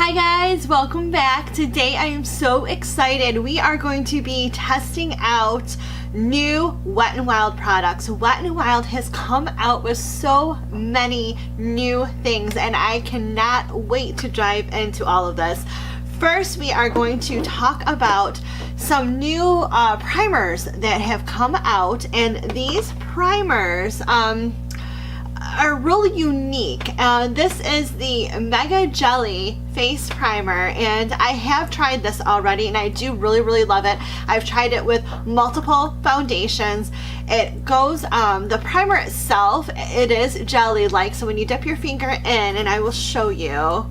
Hi guys, welcome back. Today I am so excited. We are going to be testing out new Wet n Wild products. Wet n Wild has come out with so many new things and I cannot wait to dive into all of this. First, we are going to talk about some new primers that have come out, and these primers are really unique. This is the Mega Jelly Face Primer, and I have tried this already and I do really love it. I've tried it with multiple foundations. It goes, the primer itself, it is jelly-like, so when you dip your finger in, and I will show you,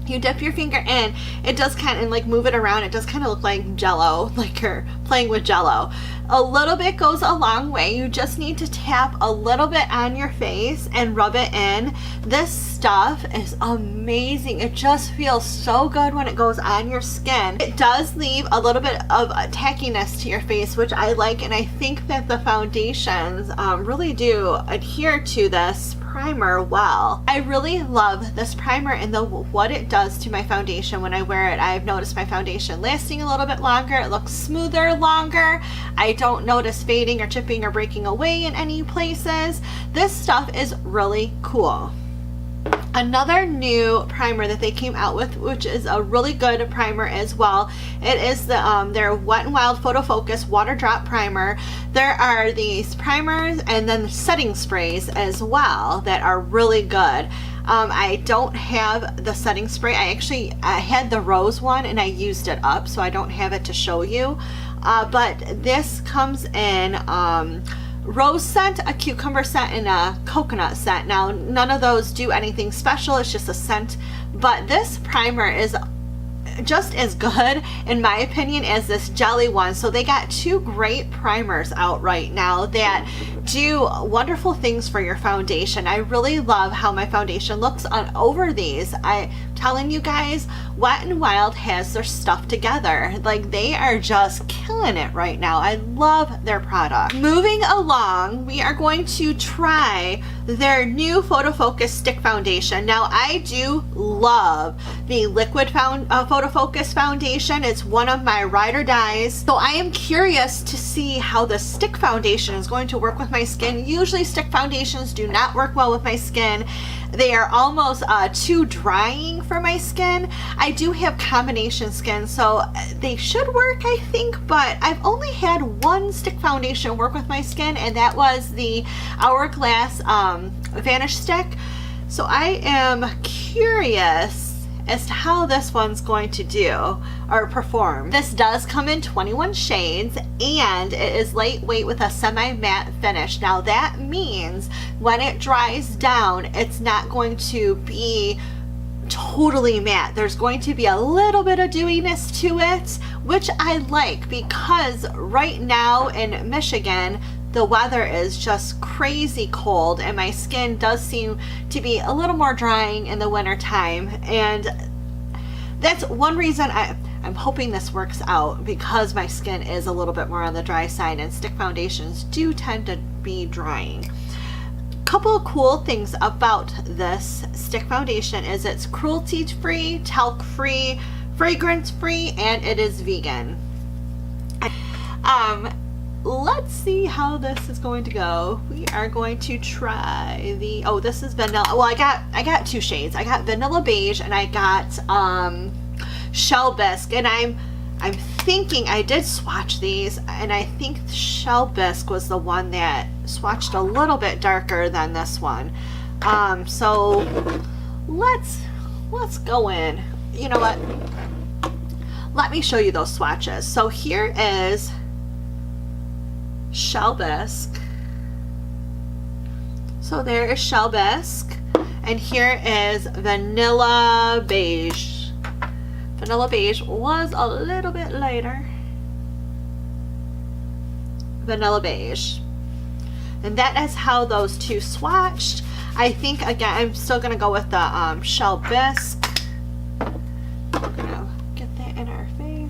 you dip your finger in, it does kind of like move it around. It does kind of look like Jello, like you're playing with Jello. A little bit goes a long way. You just need to tap a little bit on your face and rub it in. This stuff is amazing. It just feels so good when it goes on your skin. It does leave a little bit of tackiness to your face, which I like, and I think that the foundations really do adhere to this primer well. I really love this primer and what it does to my foundation when I wear it. I've noticed my foundation lasting a little bit longer. It looks smoother longer. I don't notice fading or chipping or breaking away in any places. This stuff is really cool. Another new primer that they came out with, which is a really good primer as well, it is the their Wet n Wild Photo Focus Water Drop Primer. There are these primers and then setting sprays as well that are really good. I don't have the setting spray. I had the rose one and I used it up, so I don't have it to show you. But this comes in rose scent, a cucumber scent, and a coconut scent. Now, none of those do anything special. It's just a scent. But this primer is just as good, in my opinion, as this jelly one. So they got two great primers out right now that do wonderful things for your foundation. I really love how my foundation looks over these. I'm telling you guys, Wet n Wild has their stuff together. Like, they are just killing it right now. I love their product. Moving along, we are going to try their new Photo Focus Stick Foundation. Now, I do love the liquid Photo Focus foundation. It's one of my ride or dies. So I am curious to see how the stick foundation is going to work with my skin. Usually stick foundations do not work well with my skin. They are almost too drying for my skin. I do have combination skin, so they should work, I think, but I've only had one stick foundation work with my skin, and that was the Hourglass Vanish Stick. So I am curious as to how this one's going to do or perform. This does come in 21 shades and it is lightweight with a semi-matte finish. Now that means when it dries down, it's not going to be totally matte. There's going to be a little bit of dewiness to it, which I like, because right now in Michigan, the weather is just crazy cold and my skin does seem to be a little more drying in the winter time, and that's one reason I'm hoping this works out, because my skin is a little bit more on the dry side and stick foundations do tend to be drying. Couple of cool things about this stick foundation is it's cruelty-free, talc-free, fragrance-free, and it is vegan. Let's see how this is going to go. We are going to try the, oh, this is vanilla. Well, I got two shades. I got Vanilla Beige and I got Shell Bisque, and I'm thinking I did swatch these, and I think Shell Bisque was the one that swatched a little bit darker than this one. So let's go in. You know what? Let me show you those swatches. So here is Shell Bisque. So there is Shell Bisque, and here is Vanilla Beige. Vanilla Beige was a little bit lighter. Vanilla Beige. And that is how those two swatched. I think, again, I'm still going to go with the Shell Bisque. We're going to get that in our face.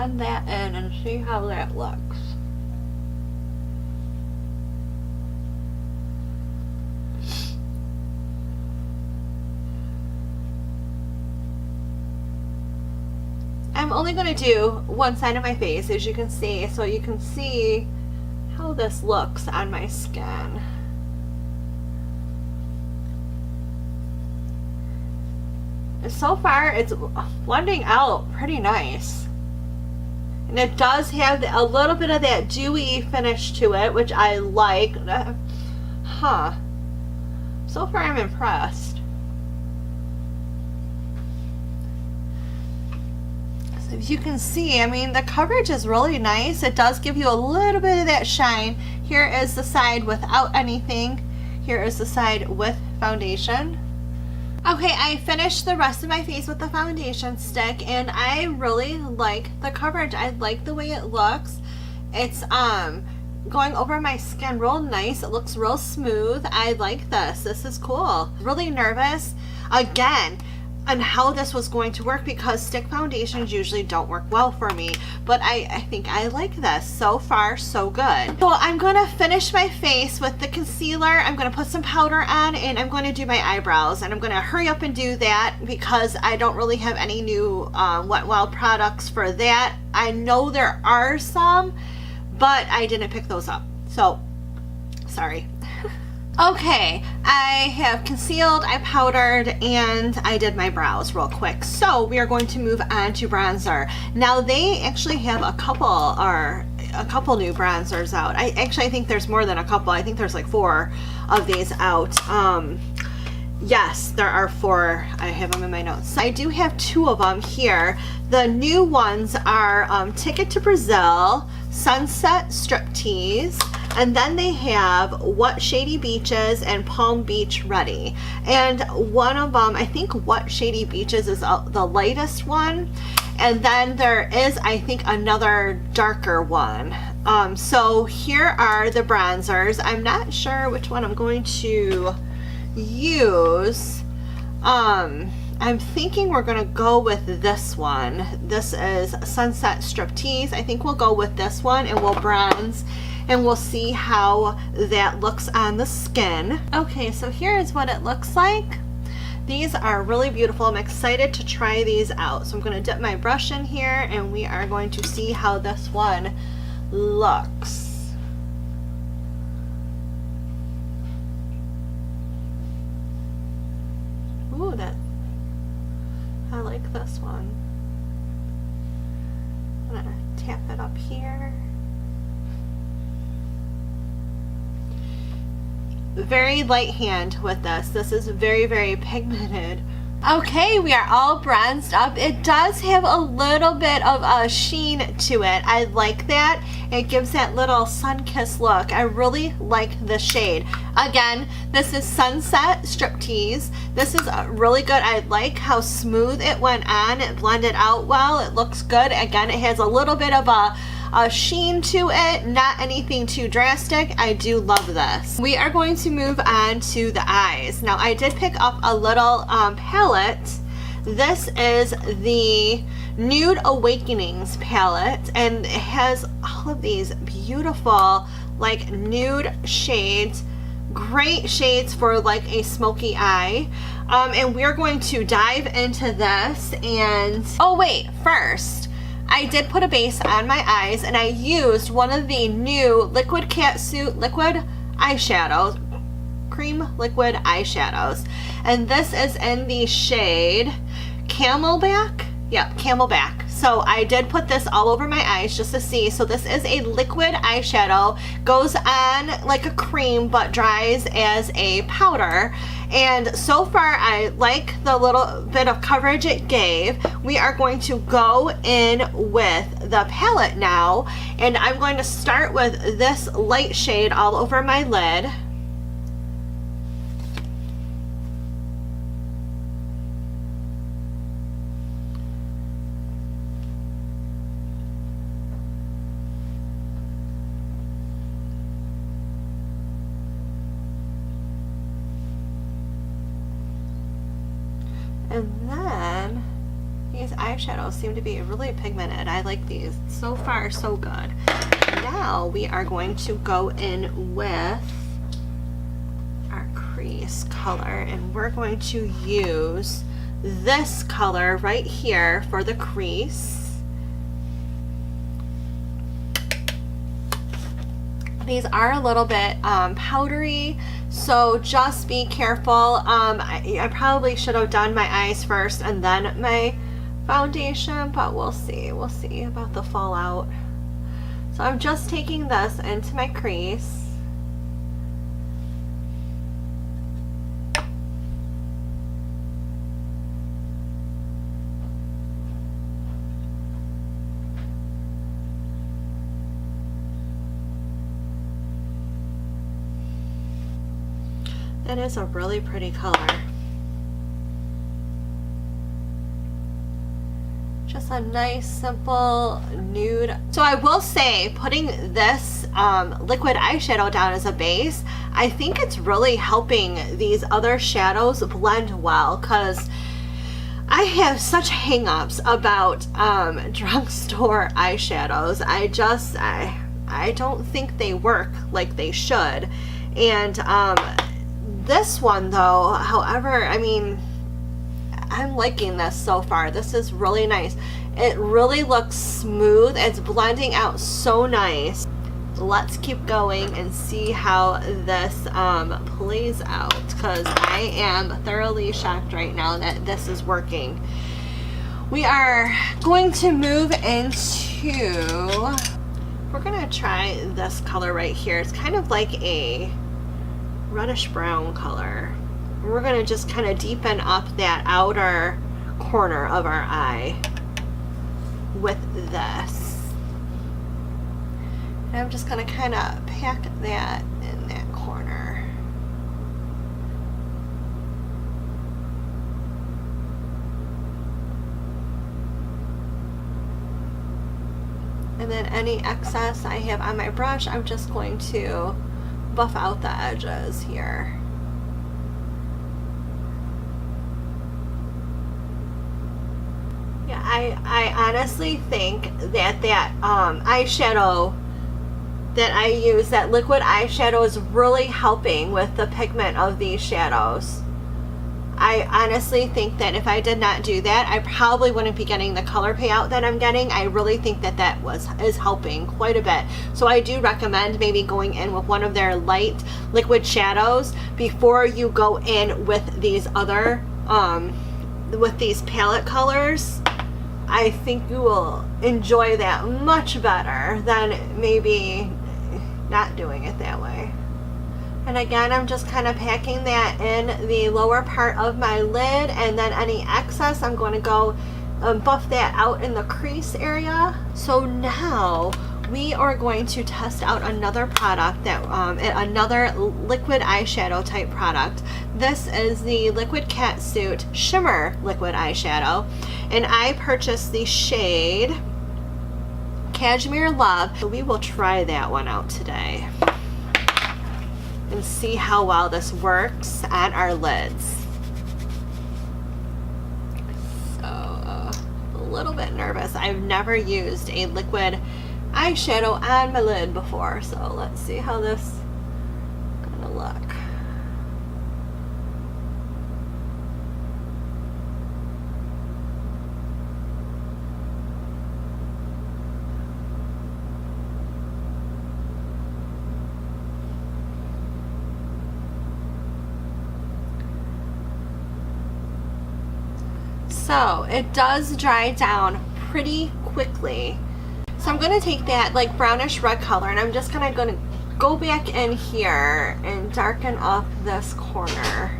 blend that in and see how that looks. I'm only going to do one side of my face, as you can see, so you can see how this looks on my skin. So far it's blending out pretty nice, and it does have a little bit of that dewy finish to it, which I like. So far I'm impressed. So if you can see, I mean, the coverage is really nice. It does give you a little bit of that shine. Here is the side without anything. Here is the side with foundation. Okay, I finished the rest of my face with the foundation stick, and I really like the coverage. I like the way it looks. It's going over my skin real nice. It looks real smooth. I like this. This is cool. Really nervous again on how this was going to work, because stick foundations usually don't work well for me, but I think I like this. So far, so good. So I'm gonna finish my face with the concealer. I'm gonna put some powder on, and I'm going to do my eyebrows, and I'm gonna hurry up and do that because I don't really have any new Wet n Wild products for that. I know there are some, but I didn't pick those up, so sorry. Okay, I have concealed, I powdered, and I did my brows real quick. So we are going to move on to bronzer. Now they actually have a couple new bronzers out. I think there's more than a couple. I think there's like 4 of these out. Yes, there are 4. I have them in my notes. I do have 2 of them here. The new ones are Ticket to Brazil, Sunset Striptease, and then they have What Shady Beaches and Palm Beach Ready. And one of them, I think What Shady Beaches is the lightest one. And then there is, I think, another darker one. So here are the bronzers. I'm not sure which one I'm going to use. I'm thinking we're gonna go with this one. This is Sunset Striptease. I think we'll go with this one, and we'll bronze, and we'll see how that looks on the skin. Okay, so here is what it looks like. These are really beautiful. I'm excited to try these out. So I'm gonna dip my brush in here, and we are going to see how this one looks. Ooh, I like this one. I'm gonna tap it up here. Very light hand with this. This is very, very pigmented. Okay, we are all bronzed up. It does have a little bit of a sheen to it. I like that. It gives that little sun-kissed look. I really like the shade. Again, this is Sunset Striptease. This is really good. I like how smooth it went on. It blended out well. It looks good. Again, it has a little bit of a sheen to it, not anything too drastic. I do love this. We are going to move on to the eyes. Now I did pick up a little palette. This is the Nude Awakenings palette, and it has all of these beautiful like nude shades. Great shades for like a smoky eye. And we're going to dive into this, and oh wait, first I did put a base on my eyes, and I used one of the new Liquid Catsuit liquid eyeshadows, cream liquid eyeshadows, and this is in the shade Camelback. Yep, Camelback. So I did put this all over my eyes just to see. So this is a liquid eyeshadow, goes on like a cream but dries as a powder. And so far I like the little bit of coverage it gave. We are going to go in with the palette now, and I'm going to start with this light shade all over my lid. And then these eyeshadows seem to be really pigmented. I like these. So far, so good. Now we are going to go in with our crease color, and we're going to use this color right here for the crease. These are a little bit powdery, so just be careful. I probably should have done my eyes first and then my foundation, but we'll see. We'll see about the fallout. So I'm just taking this into my crease. That is a really pretty color. Just a nice, simple nude. So I will say, putting this liquid eyeshadow down as a base, I think it's really helping these other shadows blend well, because I have such hang-ups about drugstore eyeshadows. I don't think they work like they should. And this one though, however, I mean, I'm liking this so far. This is really nice. It really looks smooth. It's blending out so nice. Let's keep going and see how this plays out, because I am thoroughly shocked right now that this is working. We are going to move into, we're gonna try this color right here. It's kind of like a reddish brown color. We're going to just kind of deepen up that outer corner of our eye with this. And I'm just going to kind of pack that in that corner. And then any excess I have on my brush, I'm just going to buff out the edges here. Yeah, I honestly think that eyeshadow that I use, that liquid eyeshadow, is really helping with the pigment of these shadows. I honestly think that if I did not do that, I probably wouldn't be getting the color payout that I'm getting. I really think that is helping quite a bit. So I do recommend maybe going in with one of their light liquid shadows before you go in with these other, with these palette colors. I think you will enjoy that much better than maybe not doing it that way. And again, I'm just kind of packing that in the lower part of my lid, and then any excess I'm going to go buff that out in the crease area. So now we are going to test out another product, that another liquid eyeshadow type product. This is the Liquid Catsuit Shimmer Liquid Eyeshadow, and I purchased the shade Cashmere Love. So we will try that one out today and see how well this works on our lids. So a little bit nervous. I've never used a liquid eyeshadow on my lid before, so let's see how this is gonna look. So it does dry down pretty quickly. So I'm going to take that like brownish red color, and I'm just going to go back in here and darken up this corner.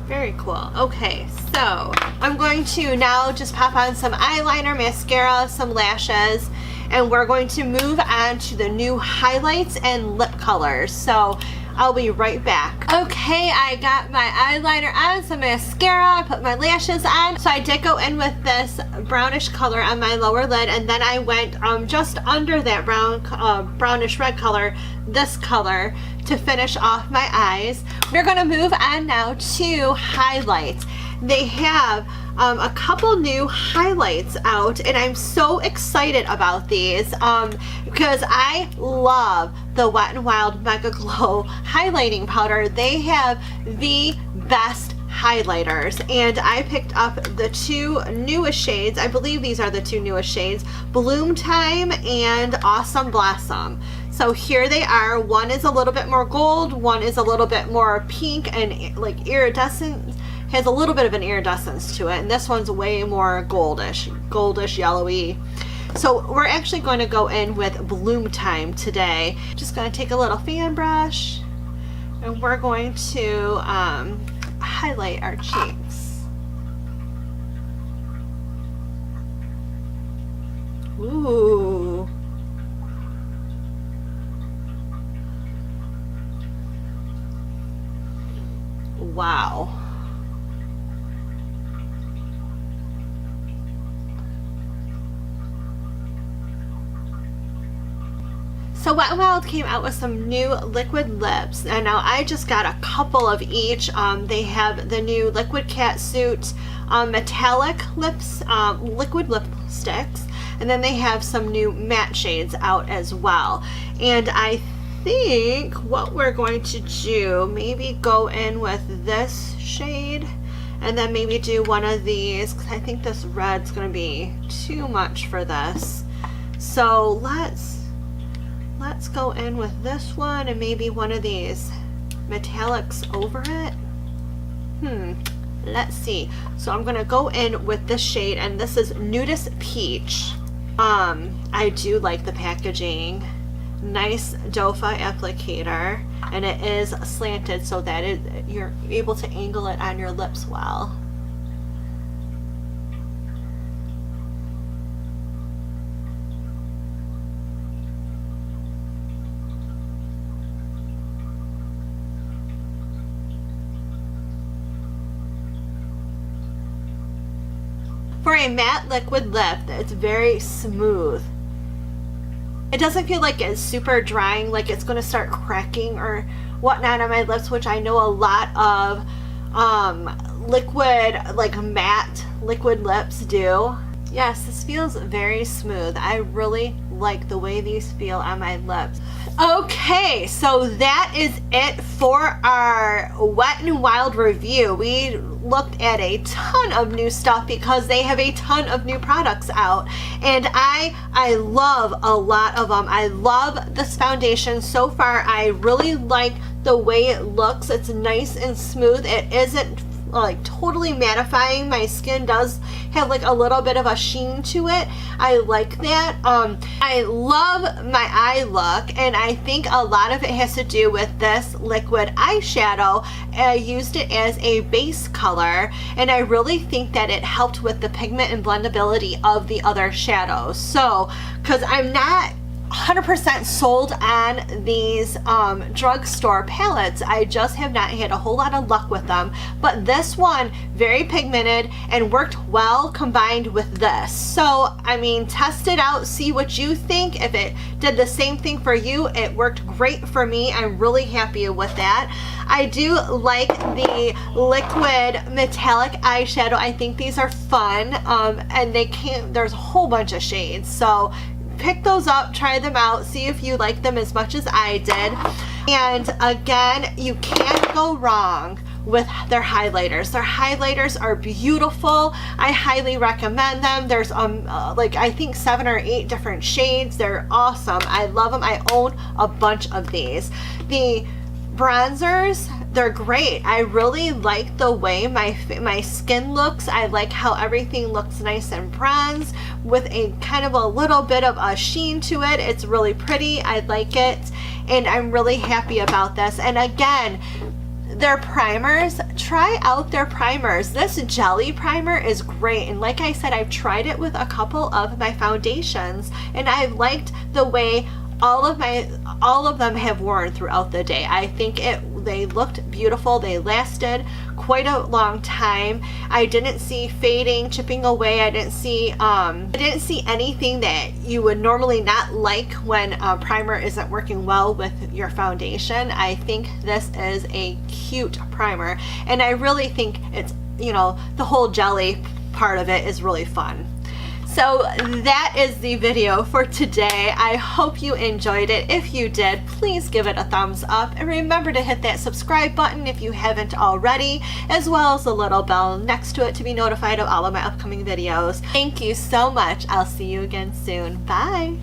Very cool. Okay, so I'm going to now just pop on some eyeliner, mascara, some lashes, and we're going to move on to the new highlights and lip colors. So I'll be right back. Okay, I got my eyeliner on, some mascara, I put my lashes on. So I did go in with this brownish color on my lower lid, and then I went just under that brownish red color, this color, to to finish off my eyes. We're gonna move on now to highlights. They have a couple new highlights out, and I'm so excited about these because I love the Wet n Wild Mega Glow highlighting powder. They have the best highlighters, and I picked up the two newest shades. I believe these are the two newest shades, Bloom Time and Awesome Blossom. So here they are. One is a little bit more gold, one is a little bit more pink and like iridescent, has a little bit of an iridescence to it, and this one's way more goldish yellowy. So we're actually going to go in with Bloom Time today. Just going to take a little fan brush, and we're going to highlight our cheeks. Ooh. Wow. So Wet n Wild came out with some new liquid lips, and now I just got a couple of each. They have the new Liquid Catsuit metallic lips, liquid lipsticks, and then they have some new matte shades out as well. And I think what we're going to do, maybe go in with this shade, and then maybe do one of these, because I think this red's going to be too much for this. So let's go in with this one and maybe one of these metallics over it. Let's see. So I'm gonna go in with this shade, and this is Nudist Peach. I do like the packaging. Nice doe-foot applicator, and it is slanted so that you're able to angle it on your lips well. For a matte liquid lip, it's very smooth. It doesn't feel like it's super drying, like it's going to start cracking or whatnot on my lips, which I know a lot of liquid, like matte liquid lips do. Yes, this feels very smooth. I really like the way these feel on my lips. Okay, so that is it for our Wet n Wild review. We looked at a ton of new stuff because they have a ton of new products out, and I love a lot of them. I love this foundation so far. I really like the way it looks. It's nice and smooth. It isn't like totally mattifying. My skin does have like a little bit of a sheen to it. I like that. I love my eye look, and I think a lot of it has to do with this liquid eyeshadow. I used it as a base color, and I really think that it helped with the pigment and blendability of the other shadows. So, because I'm not 100% sold on these drugstore palettes. I just have not had a whole lot of luck with them, but this one, very pigmented and worked well combined with this. So I mean, test it out, see what you think. If it did the same thing for you, it worked great for me. I'm really happy with that. I do like the liquid metallic eyeshadow. I think these are fun, and there's a whole bunch of shades, so pick those up, try them out, see if you like them as much as I did. And again, you can't go wrong with their highlighters. Their highlighters are beautiful. I highly recommend them. There's like I think 7 or 8 different shades. They're awesome. I love them. I own a bunch of these. The bronzers, they're great. I really like the way my skin looks. I like how everything looks nice and bronze with a kind of a little bit of a sheen to it. It's really pretty. I like it, and I'm really happy about this. And again, their primers, try out their primers. This jelly primer is great, and like I said, I've tried it with a couple of my foundations, and I've liked the way all of them have worn throughout the day. I think They looked beautiful. They lasted quite a long time. I didn't see fading, chipping away. I didn't see anything that you would normally not like when a primer isn't working well with your foundation. I think this is a cute primer, and I really think it's, you know, the whole jelly part of it is really fun. So that is the video for today. I hope you enjoyed it. If you did, please give it a thumbs up, and remember to hit that subscribe button if you haven't already, as well as the little bell next to it to be notified of all of my upcoming videos. Thank you so much. I'll see you again soon. Bye.